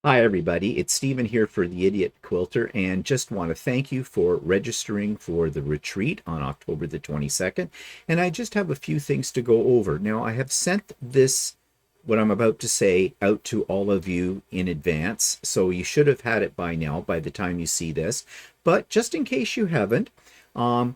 Hi, everybody. It's Stephen here for the Idiot Quilter, and just want to thank you for registering for the retreat on October the 22nd. And I just have a few things to go over. Now, I have sent this, what I'm about to say, out to all of you in advance. So you should have had it by now, by the time you see this. But just in case you haven't,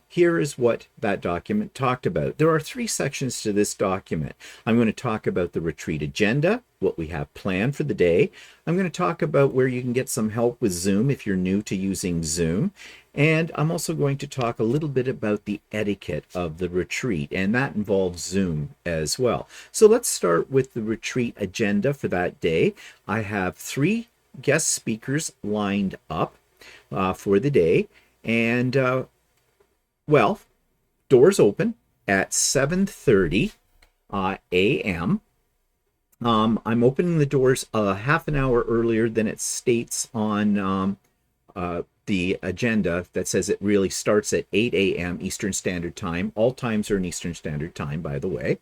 here is what that document talked about. There are three sections to this document. I'm going to talk about the retreat agenda, what we have planned for the day. I'm going to talk about where you can get some help with Zoom if you're new to using Zoom. And I'm also going to talk a little bit about the etiquette of the retreat, and that involves Zoom as well. So let's start with the retreat agenda for that day. I have three guest speakers lined up for the day. And well, doors open at 7:30 a.m. I'm opening the doors half an hour earlier than it states on the agenda that says it really starts at 8 a.m. Eastern Standard Time. All times are in Eastern Standard Time, by the way.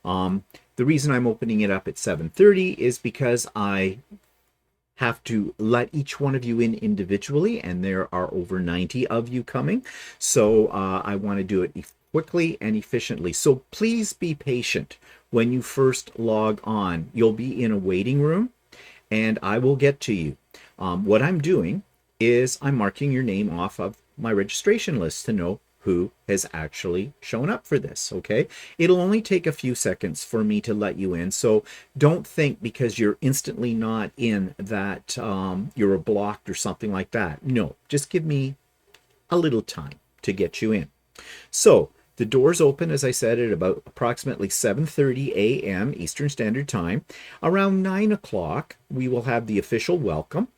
The reason I'm opening it up at 7:30 is because I have to let each one of you in individually, and there are over 90 of you coming. So I want to do it quickly and efficiently. So please be patient when you first log on. You'll be in a waiting room, and I will get to you. What I'm doing is I'm marking your name off of my registration list to know who has actually shown up for this, okay? It'll only take a few seconds for me to let you in, so don't think because you're instantly not in that you're blocked or something like that. No, just give me a little time to get you in. So the doors open, as I said, at about approximately 7:30 a.m. Eastern Standard Time. Around 9 o'clock, we will have the official welcome,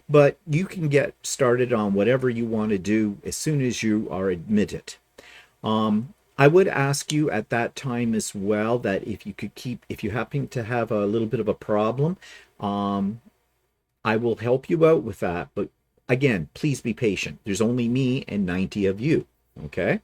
but you can get started on whatever you want to do as soon as you are admitted. I would ask you at that time as well that if you happen to have a little bit of a problem, I will help you out with that. But again, please be patient. There's only me and 90 of you, okay?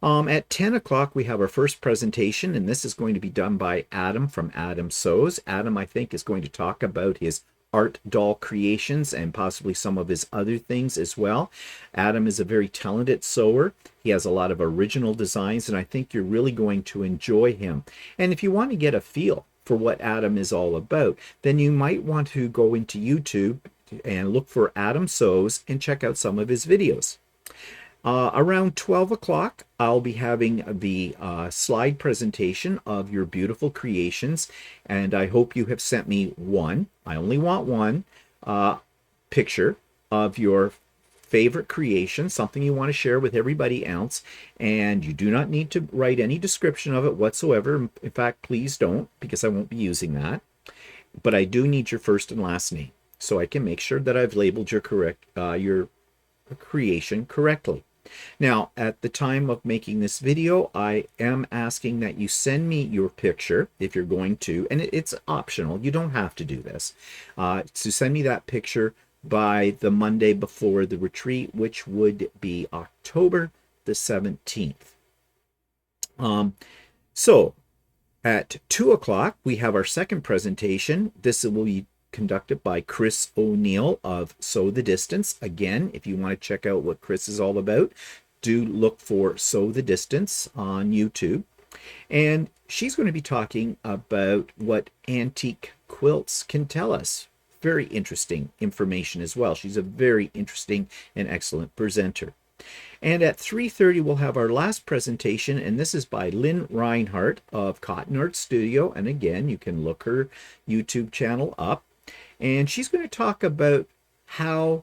At 10 o'clock, we have our first presentation, and this is going to be done by Adam from Adam Sews. Adam, I think, is going to talk about his art doll creations and possibly some of his other things as well. Adam is a very talented sewer. He has a lot of original designs, and I think you're really going to enjoy him. And if you want to get a feel for what Adam is all about, then you might want to go into YouTube and look for Adam Sews and check out some of his videos. Around 12 o'clock, I'll be having the slide presentation of your beautiful creations, and I hope you have sent me one. I only want one picture of your favorite creation, something you want to share with everybody else, and you do not need to write any description of it whatsoever. In fact, please don't, because I won't be using that. But I do need your first and last name, so I can make sure that I've labeled your your creation correctly. Now, at the time of making this video, I am asking that you send me your picture if you're going to, and it's optional. You don't have to do this. So send me that picture by the Monday before the retreat, which would be October the 17th. So at 2 o'clock, we have our second presentation. This will be conducted by Chris O'Neill of Sew the Distance. Again, if you want to check out what Chris is all about, do look for Sew the Distance on YouTube. And she's going to be talking about what antique quilts can tell us. Very interesting information as well. She's a very interesting and excellent presenter. And at 3:30, we'll have our last presentation, and this is by Lynn Reinhardt of Cotton Art Studio. And again, you can look her YouTube channel up. And she's going to talk about how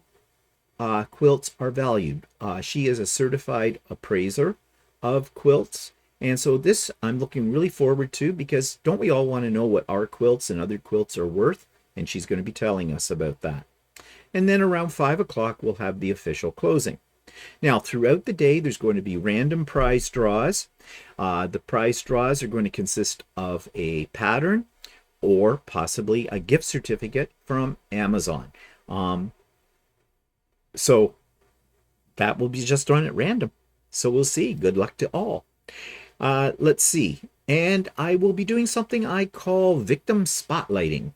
quilts are valued. She is a certified appraiser of quilts. And so this I'm looking really forward to, because don't we all want to know what our quilts and other quilts are worth? And she's going to be telling us about that. And then around 5 o'clock, we'll have the official closing. Now, throughout the day, there's going to be random prize draws. The prize draws are going to consist of a pattern, or possibly a gift certificate from Amazon. So that will be just done at random. So we'll see. Good luck to all. Let's see. And I will be doing something I call victim spotlighting.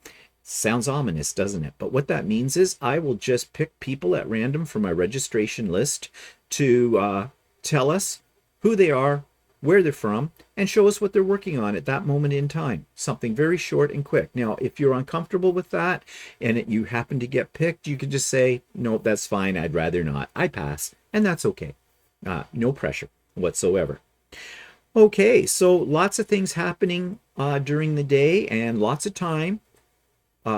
Sounds ominous, doesn't it? But what that means is I will just pick people at random from my registration list to tell us who they are, where they're from, and show us what they're working on at that moment in time. Something very short and quick. Now, if you're uncomfortable with that and you happen to get picked, you can just say, no, that's fine. I'd rather not. I pass. And that's okay. No pressure whatsoever. Okay, so lots of things happening during the day and lots of time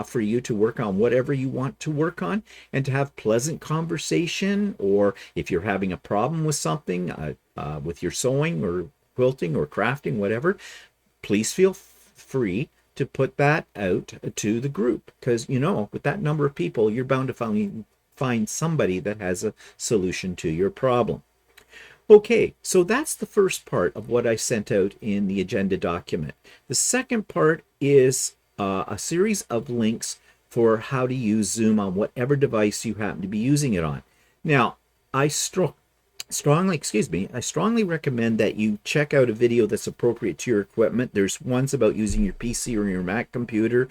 for you to work on whatever you want to work on and to have pleasant conversation. Or if you're having a problem with something, with your sewing or quilting or crafting, whatever, please feel free to put that out to the group, because with that number of people, you're bound to find somebody that has a solution to your problem. Okay, so that's the first part of what I sent out in the agenda document. The second part is a series of links for how to use Zoom on whatever device you happen to be using it on. Now, I strongly recommend that you check out a video that's appropriate to your equipment. There's ones about using your PC or your Mac computer,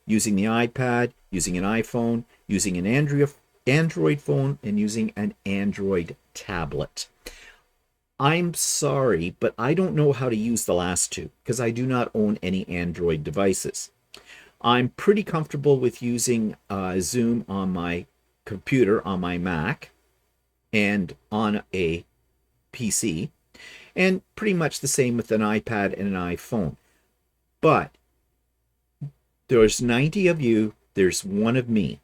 using the iPad, using an iPhone, using an Android phone, and using an Android tablet. I'm sorry, but I don't know how to use the last two because I do not own any Android devices. I'm pretty comfortable with using Zoom on my computer, on my Mac, and on a PC, and pretty much the same with an iPad and an iPhone. But there's 90 of you, there's one of me.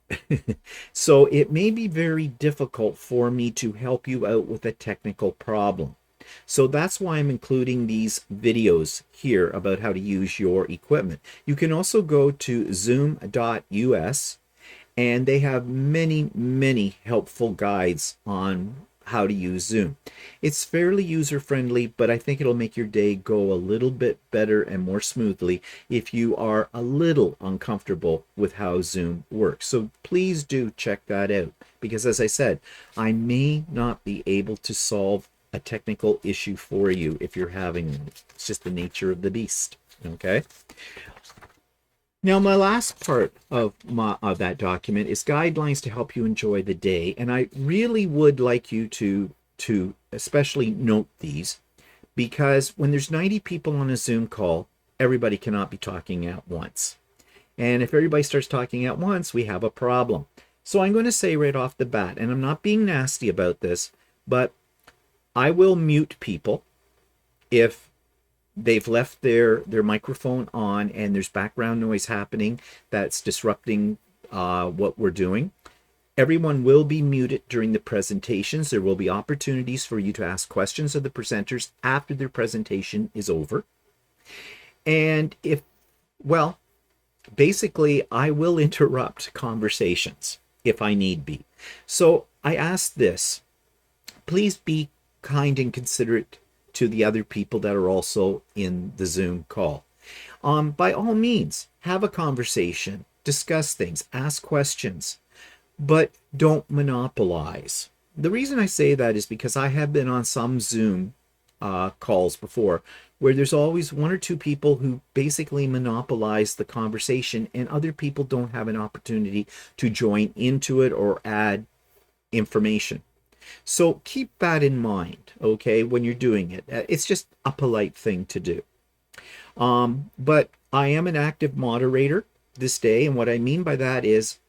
So it may be very difficult for me to help you out with a technical problem. So that's why I'm including these videos here about how to use your equipment. You can also go to zoom.us, and they have many, many helpful guides on how to use Zoom. It's fairly user-friendly, but I think it'll make your day go a little bit better and more smoothly if you are a little uncomfortable with how Zoom works. So please do check that out, because as I said, I may not be able to solve a technical issue for you if you're having one. It's just the nature of the beast. Okay. Now, my last part of that document is guidelines to help you enjoy the day, and I really would like you to especially note these, because when there's 90 people on a Zoom call, everybody cannot be talking at once. And if everybody starts talking at once, we have a problem. So I'm going to say right off the bat, and I'm not being nasty about this, but I will mute people if they've left their microphone on and there's background noise happening that's disrupting what we're doing. Everyone will be muted during the presentations. There will be opportunities for you to ask questions of the presenters after their presentation is over. And basically, I will interrupt conversations if I need be. So I ask this: please be kind and considerate to the other people that are also in the Zoom call. By all means, have a conversation, discuss things, ask questions, but don't monopolize. The reason I say that is because I have been on some Zoom calls before where there's always one or two people who basically monopolize the conversation, and other people don't have an opportunity to join into it or add information. So keep that in mind, okay, when you're doing it. It's just a polite thing to do. But I am an active moderator this day, and what I mean by that is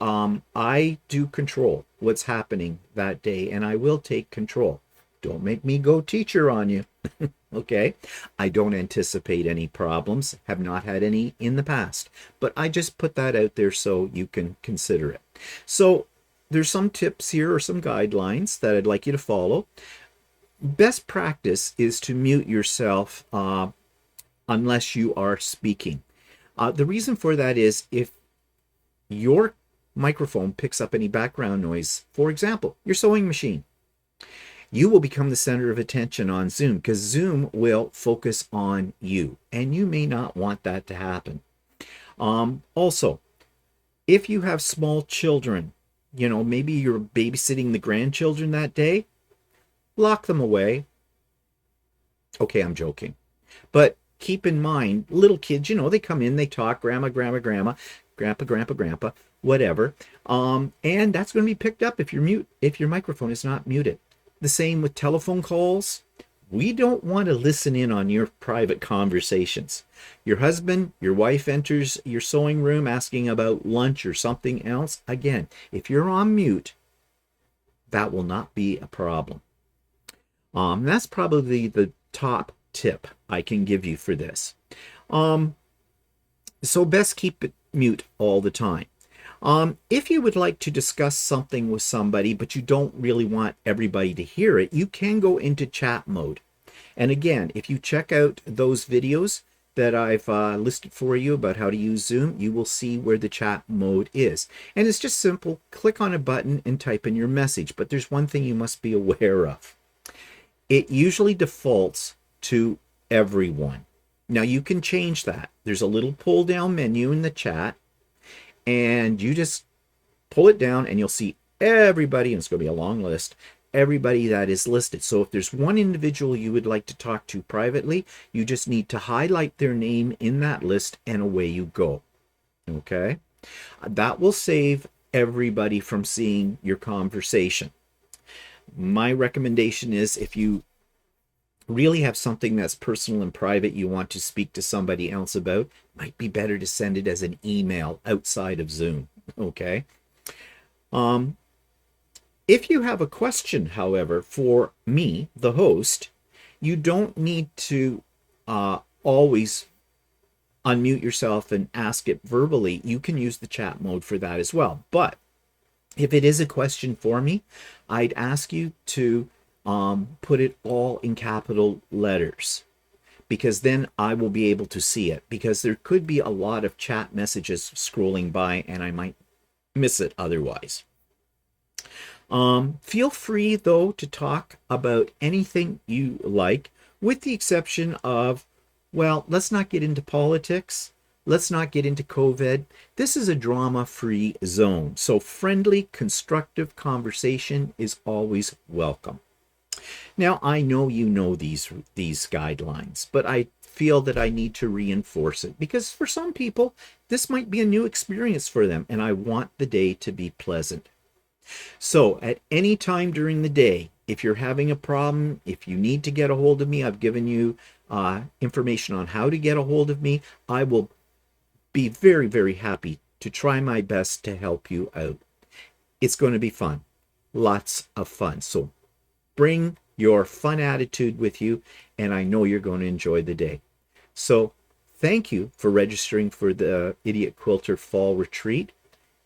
I do control what's happening that day, and I will take control. Don't make me go teacher on you, okay? I don't anticipate any problems, have not had any in the past, but I just put that out there so you can consider it. So there's some tips here or some guidelines that I'd like you to follow. Best practice is to mute yourself unless you are speaking. The reason for that is if your microphone picks up any background noise, for example, your sewing machine, you will become the center of attention on Zoom, because Zoom will focus on you, and you may not want that to happen. Also, if you have small children, maybe you're babysitting the grandchildren that day, lock them away. Okay, I'm joking. But keep in mind, little kids, they come in, they talk, grandma, grandma, grandma. grandpa, whatever. And that's going to be picked up if your microphone is not muted. The same with telephone calls. We don't want to listen in on your private conversations. Your husband, your wife enters your sewing room asking about lunch or something else. Again, if you're on mute, that will not be a problem. That's probably the top tip I can give you for this. So best keep it mute all the time. If you would like to discuss something with somebody, but you don't really want everybody to hear it, you can go into chat mode. And again, if you check out those videos that I've listed for you about how to use Zoom, you will see where the chat mode is. And it's just simple. Click on a button and type in your message. But there's one thing you must be aware of. It usually defaults to everyone. Now you can change that. There's a little pull down menu in the chat, and you just pull it down and you'll see everybody, and it's going to be a long list, everybody that is listed. So if there's one individual you would like to talk to privately, you just need to highlight their name in that list and away you go. Okay? That will save everybody from seeing your conversation. My recommendation is if you really have something that's personal and private you want to speak to somebody else about, might be better to send it as an email outside of Zoom. Okay? If you have a question, however, for me, the host, you don't need to always unmute yourself and ask it verbally. You can use the chat mode for that as well. But if it is a question for me, I'd ask you to put it all in capital letters, because then I will be able to see it, because there could be a lot of chat messages scrolling by and I might miss it otherwise. Feel free, though, to talk about anything you like, with the exception of, well, let's not get into politics. Let's not get into COVID. This is a drama-free zone, so friendly, constructive conversation is always welcome. Now, I know you know these guidelines, but I feel that I need to reinforce it, because for some people, this might be a new experience for them, and I want the day to be pleasant. So at any time during the day, if you're having a problem, if you need to get a hold of me, I've given you information on how to get a hold of me. I will be very, very happy to try my best to help you out. It's going to be fun. Lots of fun. So bring your fun attitude with you, and I know you're going to enjoy the day. So thank you for registering for the Idiot Quilter Fall Retreat,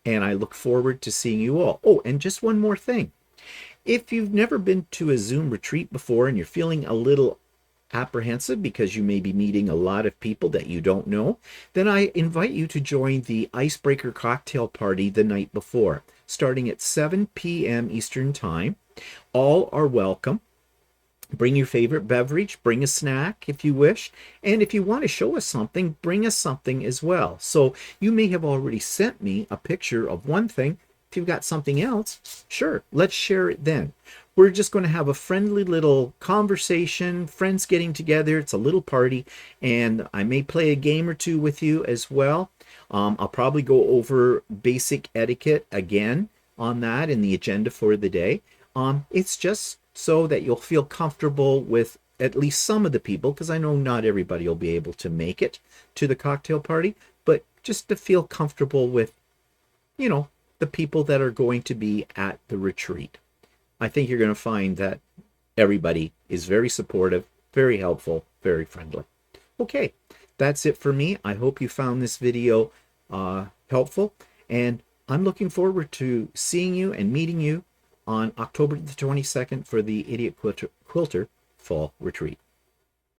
and I look forward to seeing you all. Oh, and just one more thing. If you've never been to a Zoom retreat before and you're feeling a little apprehensive because you may be meeting a lot of people that you don't know, then I invite you to join the Icebreaker Cocktail Party the night before, starting at 7 p.m. Eastern Time. All are welcome. Bring your favorite beverage, bring a snack if you wish, and if you want to show us something, bring us something as well. So you may have already sent me a picture of one thing. If you've got something else, sure, let's share it then. We're just going to have a friendly little conversation, friends getting together. It's a little party, and I may play a game or two with you as well. I'll probably go over basic etiquette again on that in the agenda for the day. It's just so that you'll feel comfortable with at least some of the people, because I know not everybody will be able to make it to the cocktail party, but just to feel comfortable with, the people that are going to be at the retreat. I think you're going to find that everybody is very supportive, very helpful, very friendly. Okay, that's it for me. I hope you found this video helpful, and I'm looking forward to seeing you and meeting you on October the 22nd for the Idiot Quilter Fall Retreat.